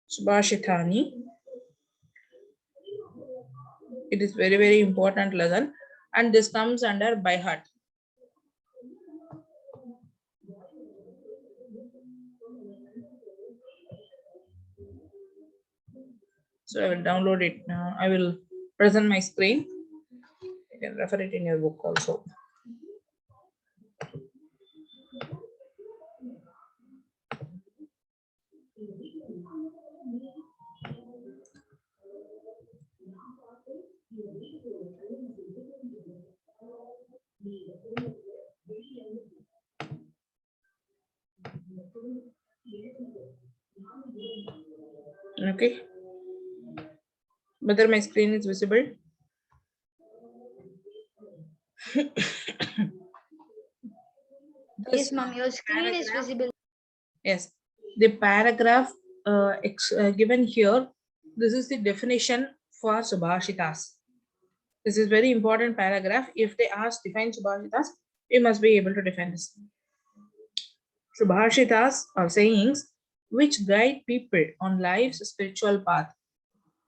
Subhashitani. It is very, very important lesson, and this comes under by heart. So I will download it now. I will present my screen. You can refer it in your book also. Okay. Whether my screen is visible? Yes, ma'am, your screen is visible. Yes, the paragraph given here, this is the definition for Subhashitas. This is very important paragraph. If they ask define Subhashitas, you must be able to define this. Subhashitas are sayings which guide people on life's spiritual path.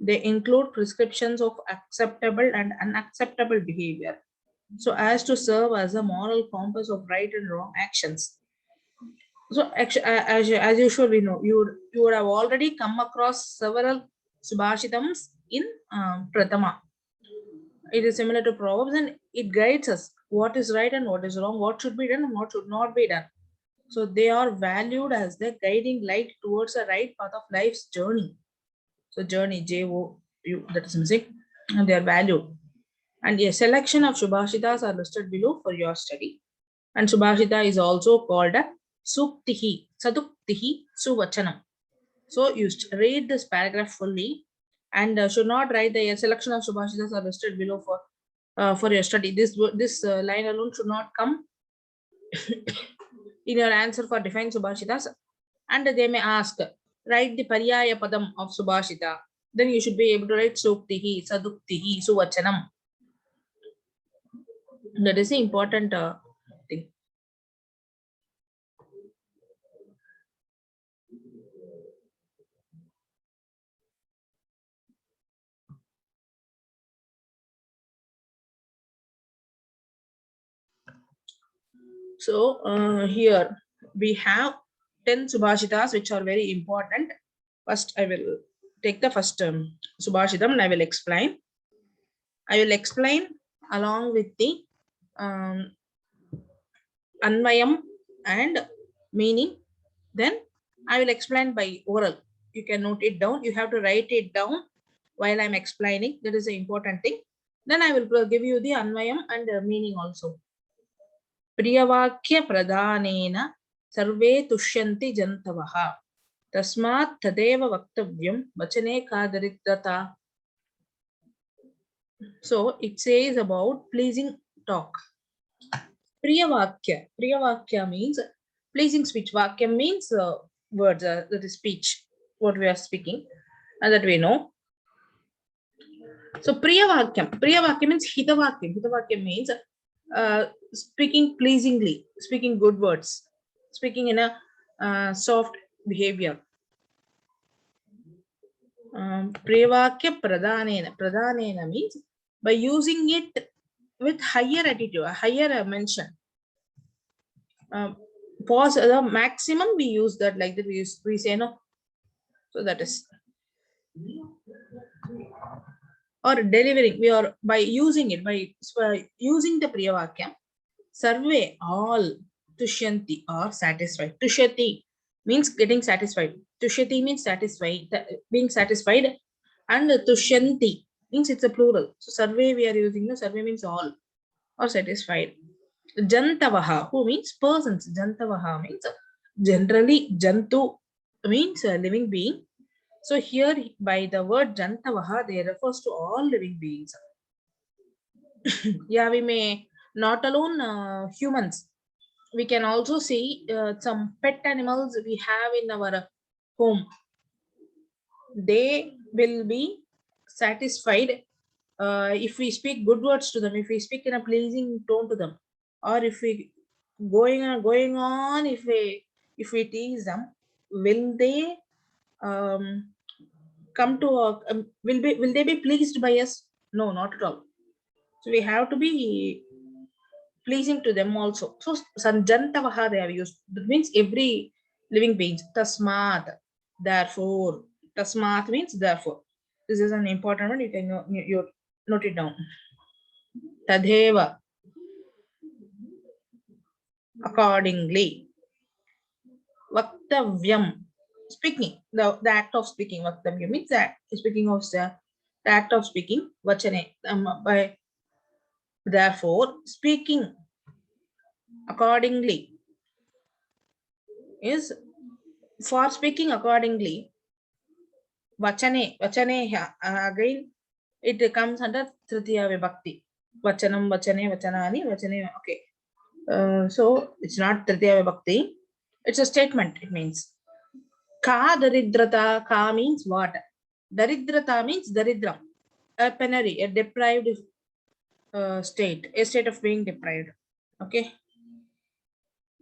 They include prescriptions of acceptable and unacceptable behavior, so as to serve as a moral compass of right and wrong actions. So actually, as usual, we know you would have already come across several subhashitams in Pratama. It is similar to Proverbs, and it guides us what is right and what is wrong, what should be done and what should not be done. So they are valued as the guiding light towards the right path of life's journey. So journey, J-O-U, that is missing, and they are valued. And a selection of Subhashitas are listed below for your study. And Subhashita is also called a Suktihi, Saduktihi, Suvachanam. So you read this paragraph fully and should not write the selection of Subhashitas are listed below for your study. This line alone should not come in your answer for define Subhashitas. And they may ask, write the Paryaya Padam of Subhashita. Then you should be able to write Suktihi, Saduktihi, Suvachanam. That is the important thing. So here we have 10 Subhashitas which are very important. First, I will take the first Subhashitam and I will explain. I will explain along with the Anvayam and meaning. Then I will explain by oral. You can note it down. You have to write it down while I'm explaining. That is the important thing. Then I will give you the Anvayam and meaning also. Priyavakya pradhanena sarve tushanti jantavaha. Tasmat tadeva vaktavyam vachane kadaritrata. So it says about pleasing talk. Priyavakya. Priyavakya means pleasing speech. Vakya means words, that is speech, what we are speaking, and that we know. So Priyavakyam. Priyavakya means Hitavakyam. Hitavakyam means speaking pleasingly, speaking good words, speaking in a soft behavior. Priyavakya pradhanena. Pradhanena means by using it with higher attitude, a higher mention. Pause the maximum we use that, like that we say no. So that is, or delivering, we are by using it, by using the Priyavakyam, sarve all tushyanti are satisfied. Tushyati means getting satisfied. Tushyati means satisfied, being satisfied, and tushyanti means it's a plural. So sarve we are using, no, sarve means all or satisfied. Jantavaha, who means persons. Jantavaha means generally. Jantu means a living being. So here by the word Jantavaha, they refers to all living beings. Yeah, we may not alone humans. We can also see some pet animals we have in our home. They will be satisfied if we speak good words to them, if we speak in a pleasing tone to them, or if we going on, if we tease them, will they come to will they be pleased by us? No, not at all. So we have to be pleasing to them also. So sanjantavaha they have used. That means every living being. Tasmat, therefore. Tasmat means therefore. This is an important one. You can you note it down. Tadheva, accordingly. Vaktavyam, speaking. The act of speaking. Vaktavyam means that speaking of the act of speaking. Vachane, by therefore speaking accordingly is for speaking accordingly. Vachane again it comes under Tritiya Vibhakti. Vachanam, Vachane, Vachanani, Vachane. Okay. So it's not Tritiya Vibhakti. It's a statement. It means Ka daridrata. Ka means what? Daridrata means daridram. A penury, a deprived state, a state of being deprived. Okay.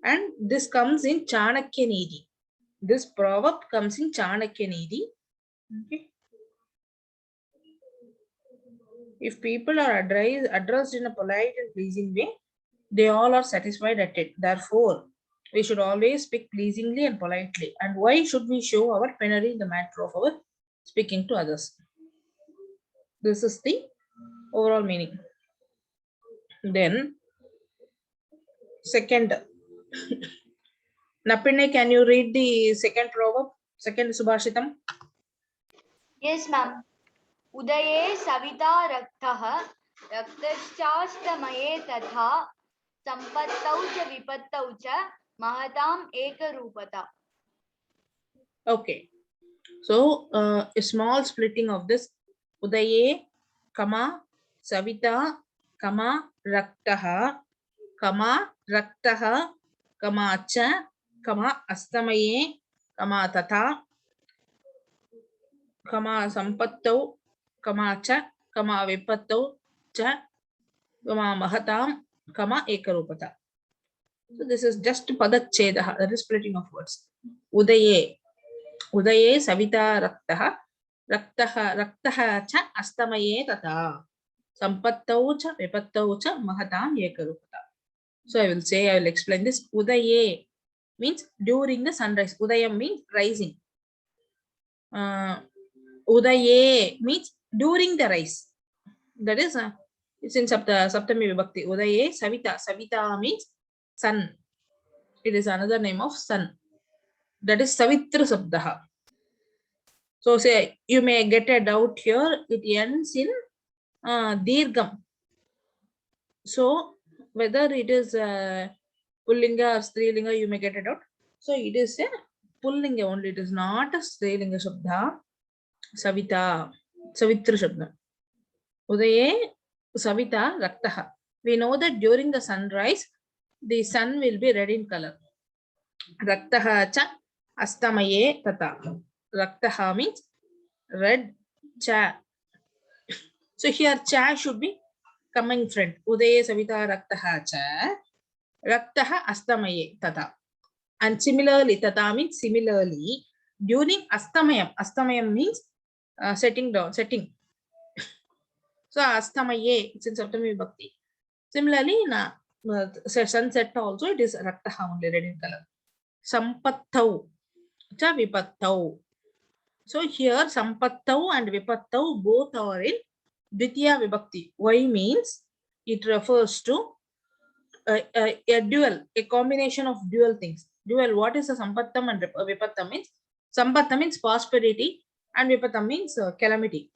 And this comes in Chanakya Nidhi. This proverb comes in Chanakya Nidhi. Okay. If people are addressed in a polite and pleasing way, they all are satisfied at it. Therefore, we should always speak pleasingly and politely. And why should we show our penury in the matter of our speaking to others? This is the overall meaning. Then, second, Napine, can you read the second proverb? Second Subhashitam? Yes, ma'am. Udaye savita raktah raktaschaastamaye tatha sampattau cha vipattau cha mahatam ekarupata. Okay. So, a small splitting of this. Udaye, kama, savita, kama, raktaha, kama, raktaha, kama, cha, kama, astamaye, kama, tatha, kama, sampattau, kama, cha, kama, vipattau, cha, kama, mahatam, kama, ekarupata. So, this is just padachchedaha, that is splitting of words. Udaye, Udaye savita raktah cha astamaye tata sampattau cha vipattau cha mahatam ekarupata. So I will explain this. Udaye means during the sunrise. Udayam means rising. Udaye means during the rise. That is it's in Saptami Vibhakti. Udaye savita. Savita means sun. It is another name of sun. That is Savitra Sabdaha. So say you may get a doubt here. It ends in Dirgam. So whether it is Pullinga or Strilinga, you may get a doubt. So it is a Pullinga only. It is not a Strilinga Shabda. Savita, Savitra Shabda. Udaye Savita Raktaha. We know that during the sunrise, the sun will be red in color. Raktaha cha astamaye tata. Raktaha means red cha. So here cha should be coming front. Udaye savita raktaha cha. Raktaha astamaye tata. And similarly, tata means similarly. During astamayam, astamayam means setting down, setting. So astamaye, it's in Saptami Vibhakti. Similarly, sunset also it is raktaha only, red in color. Sampattau cha vipattau. So here sampattau and vipattau both are in Dvitiya Vibhakti. Why means it refers to a dual, a combination of dual things. Dual, what is a sampattam and vipattam means? Sampattam means prosperity and vipattam means calamity.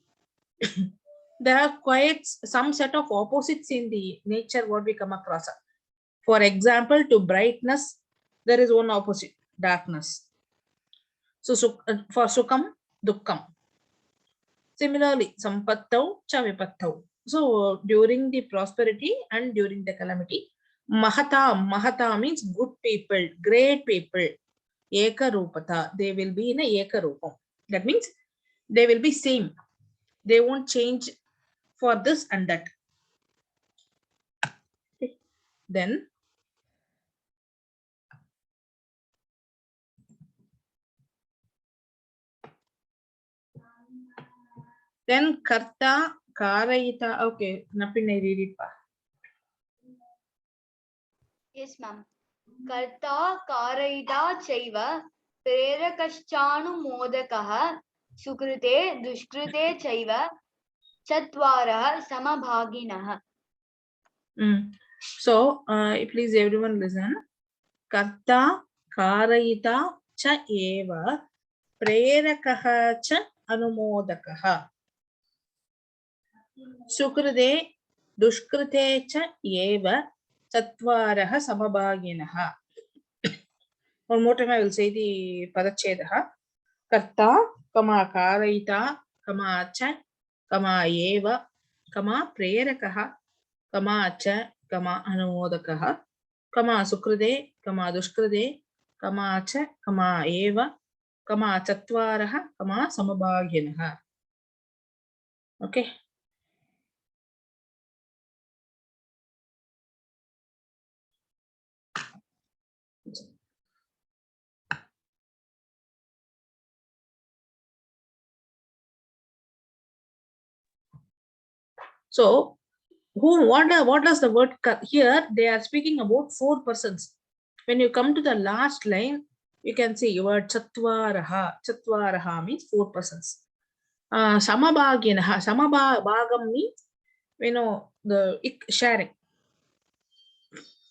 There are quite some set of opposites in the nature what we come across. For example, to brightness, there is one opposite, darkness. So for Sukham, Dukkam. Similarly, Sampattau, cha vipattau. So during the prosperity and during the calamity, Mahata means good people, great people. Eka Rupata, they will be in a Eka Rupam. That means they will be same. They won't change for this and that. Okay. Then Then karta, karayita. Okay, Napinai, read it. Yes, ma'am. Karta karayita chaiva prerakashchanumodakah sukrute dushkrute chaiva chatvarah samabhaginah. So, please everyone listen. Karta, karayita, cha eva, prerakaha cha anumodakaha. Sukrute, dushkrute cha eva, chatvaraha samabhaginaha. One more time I will say the padachedaha. Karta, kama karayita, kama cha, kama eva, kama prerakaha, kama cha, kama anumodakaha, kama sukride, kama dushkride, kama cha, kama eva, kama chatvaraha, kama samabhagyanaha. Okay. So, what does the word here? They are speaking about 4 persons. When you come to the last line, you can see word chatvaraha. Chatvaraha means 4 persons. Samabhagyanaha. Samabhagam means, the sharing.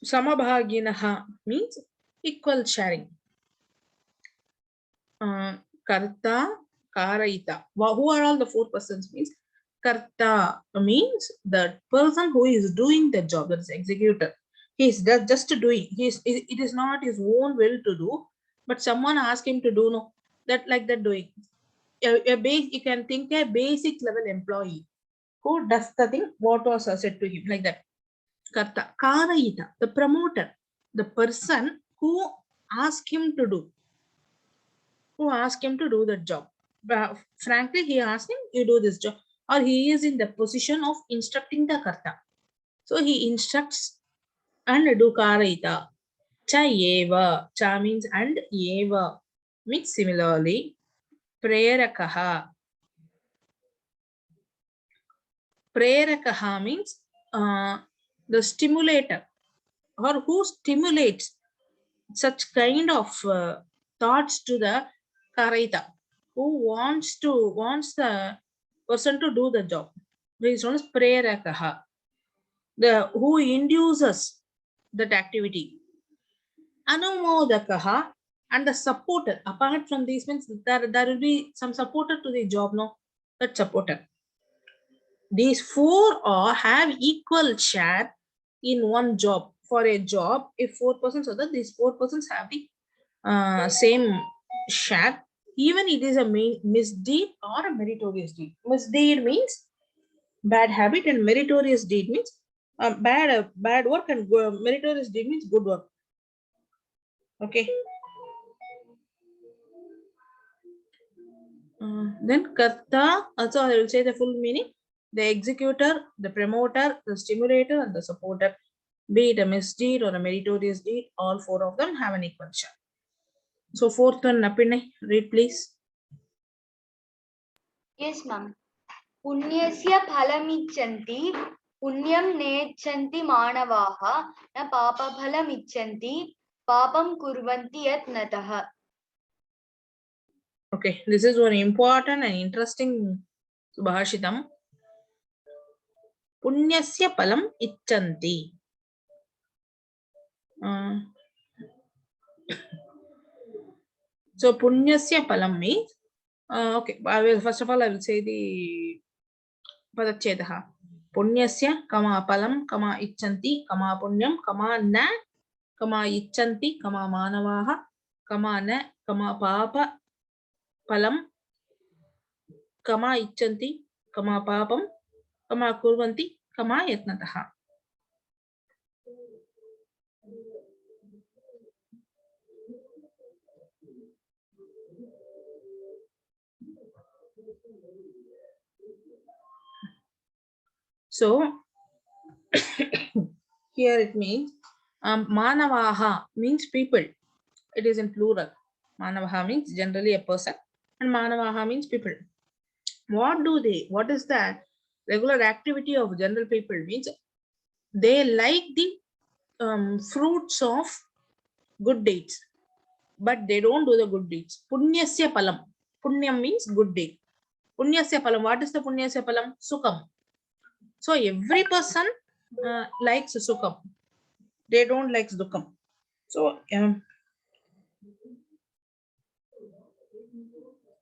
Samabhaginaha means equal sharing. Karta, karayita. Who are all the 4 persons? Means karta means the person who is doing the job, that is executor. He is just doing. It is not his own will to do, but someone asked him to do. No, that like that doing. You can think a basic level employee who does the thing what was said to him, like that. Karta, karayita, the promoter, the person who asked him to do, the job. But frankly, he asked him, you do this job, or he is in the position of instructing the karta. So he instructs and do karayita. Cha eva, cha means and, eva means similarly. Prerakaha. Prerakaha means the stimulator, or who stimulates such kind of thoughts to the karayita, who wants the person to do the job. He is known as prerakaha, the who induces that activity. Anumodakaha, and the supporter. Apart from these means there will be some supporter to the job, no? That supporter. These 4 all have equal share in one job. For a job, if 4 persons are there, these 4 persons have the same share, even it is a misdeed or a meritorious deed. Misdeed means bad habit, and meritorious deed means bad work, and meritorious deed means good work. Okay. Then karta, also I will say the full meaning: the executor, the promoter, the stimulator, and the supporter. Be it a misdeed or a meritorious deed, all 4 of them have an equal share. So 4th one, Napinai, read please. Yes, ma'am. Punyasya phalamichanti punyam nechanti manavaha na papa phalamichanti papam kurvanti yat natah. Okay, this is one important and interesting subhashitam. Punyasya palam ichanti. So punyasya palam means, okay, first of all I will say the padachedaha. Punyasya kama palam kama ichanti kama punyam kama na kama ichanti kama manavaha kama na kama papa palam kama ichanti kama papam kama kurvanti kama yatnataha. So here it means manavaha means people. It is in plural. Manavaha means generally a person, and manavaha means people. What is the regular activity of general people? Means they like the fruits of good deeds, but they don't do the good deeds. Punyasya palam. Punyam means good deed. Punyasya palam. What is the punyasya palam? Sukham. So every person likes sukham. They don't like dukkam. So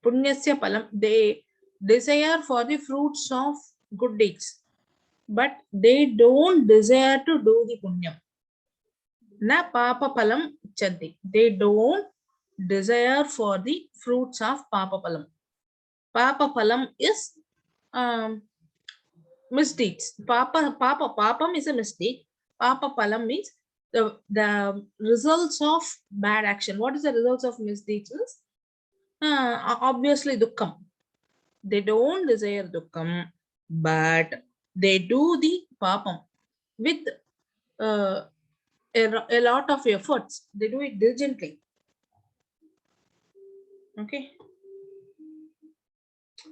punyasya palam. They desire for the fruits of good deeds, but they don't desire to do the punyam. Na papa palam chanti. They don't desire for the fruits of papa palam. Papa palam is misdeeds. Papam is a mistake. Papa palam means the results of bad action. What is the results of misdeeds? Obviously dukkam. They don't desire dukkam, but they do the papam with a lot of efforts. They do it diligently. Okay.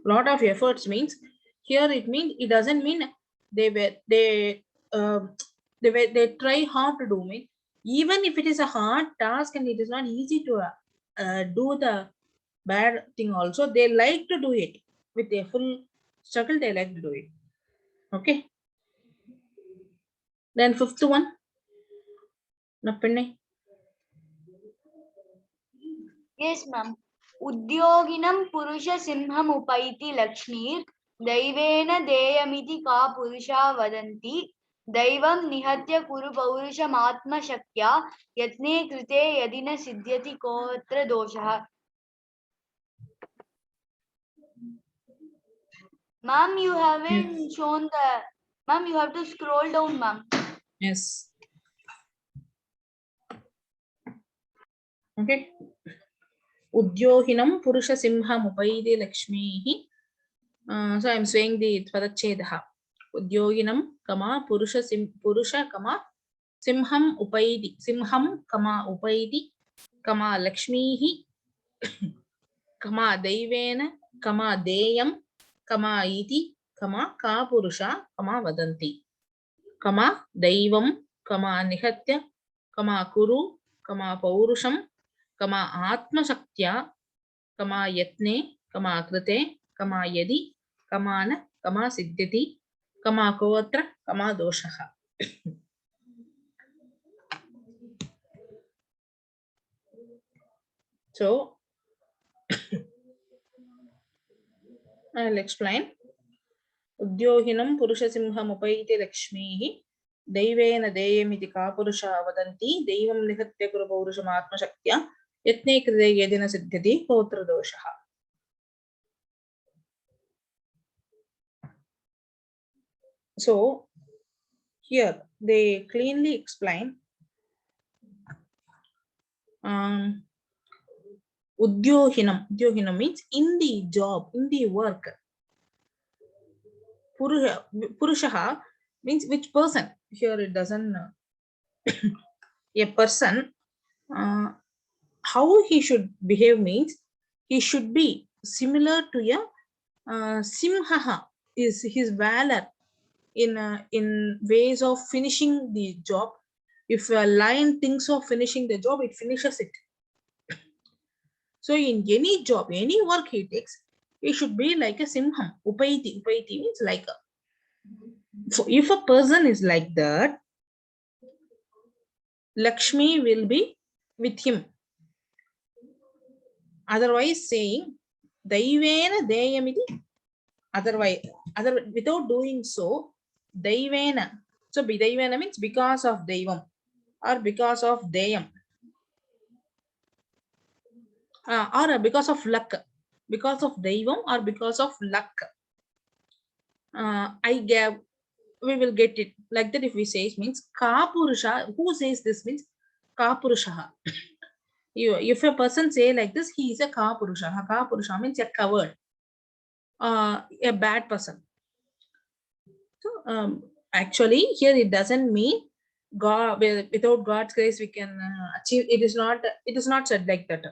Lot of efforts means here it doesn't mean they try hard to do. Mean even if it is a hard task and it is not easy to do the bad thing also, they like to do it with a full struggle. They like to do it. Okay. Then fifth one. Nappanne. Yes, ma'am. Udyoginam purusha simham upaiti lakshmir daivena deyamiti ka purusha vadanti daivam nihatya kuru paurusha matma shakya yatne krite yadina siddhyati kotra dosha. Ma'am, you haven't shown the. Ma'am, you have to scroll down, ma'am. Yes. Okay. Udyohinam purusha simham upaiti lakshmihi. So I'm saying the Tvarachedha. Udyoginam, kama, purusha, kama, simham upaidi. Simham, kama, upaidi, kama, lakshmihi, kama, daivena, kama, deyam, kama, iti, kama, ka, purusha, kama, vadanti. Kama, daivam, kama, nihatya, kama, kuru, kama, paurusham, kama, atma shaktya, kama, yatne, kama, krite, kama, yadi, kamana, kama, siddhati, kama, kotra, kama, doshaha. So I'll explain. Udyohinam purusha simham upaiti lakshmihi daivena deyamiti ka purusha vadanti daivam nihatya kuru paurusham atma shaktya yatne krite yadina siddhati kotra doshaha. So here they cleanly explain Udyohinam. Udyohinam means in the job, in the work. Purushaha means which person. Here it doesn't. A person, how he should behave means he should be similar to a simhaha, is his valor in ways of finishing the job. If a lion thinks of finishing the job, it finishes it. So in any job, any work he takes, he should be like a simham. Upaiti. Upaiti means like a. So if a person is like that, Lakshmi will be with him. Otherwise saying, Daivena Deyamiti. Without doing so, Daivena. So Daivena means because of Daivam or because of Deyam. Or because of luck. Because of Daivam or because of luck. We will get it like that. If we say it means ka purusha, who says this means ka purusha. If a person say like this, he is a ka purusha. Ka purusha means a coward, a bad person. So actually here it doesn't mean God, without God's grace we can achieve. It is not said like that.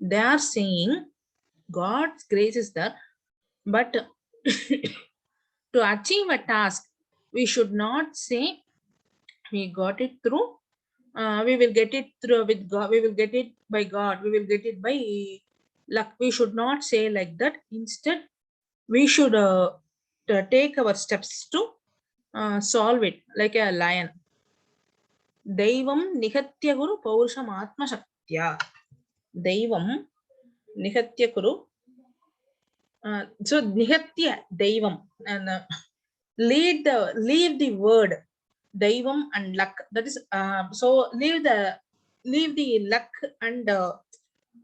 They are saying God's grace is the But to achieve a task, we should not say we got it through. We will get it through with God. We will get it by God. We will get it by luck. We should not say like that. Instead, we should take our steps to solve it like a lion. Daivam nihatya guru paurusham atma shaktya. Daivam nihatya guru. So nihatya daivam and leave the word daivam and luck. That is so leave the luck and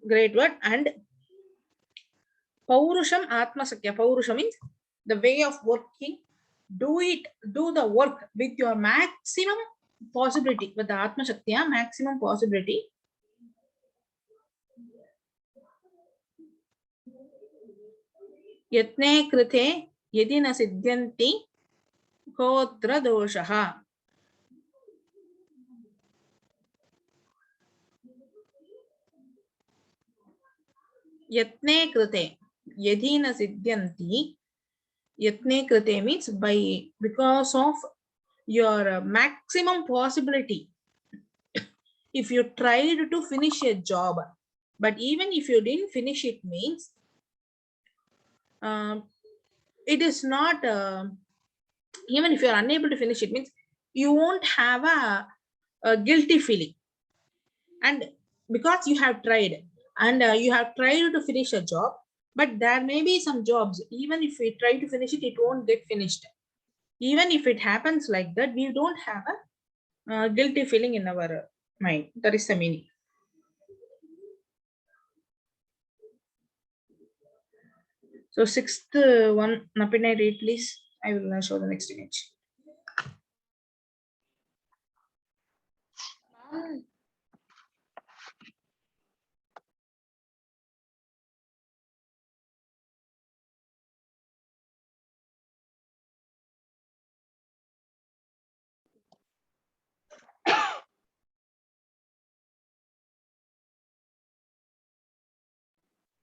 great word and paurusham atma sakya. Paurusham means the way of working. Do the work with your maximum possibility. With the atma shaktiya, maximum possibility. यत्ने कृते यदि न सिद्ध्यन्ति कोऽत्र दोषः. यत्ने कृते यदि न सिद्ध्यन्ति. Yatne krite means because of your maximum possibility. If you tried to finish a job, but even if you didn't finish it means it is not even if you are unable to finish it means you won't have a guilty feeling, and because you have tried and you have tried to finish a job, but there may be some jobs even if we try to finish it, it won't get finished. Even if it happens like that, we don't have a guilty feeling in our mind. That is the meaning. So sixth one, Napinai, read please. I will show the next image.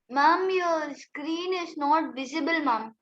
Ma'am, ma'am, your screen is not visible, ma'am.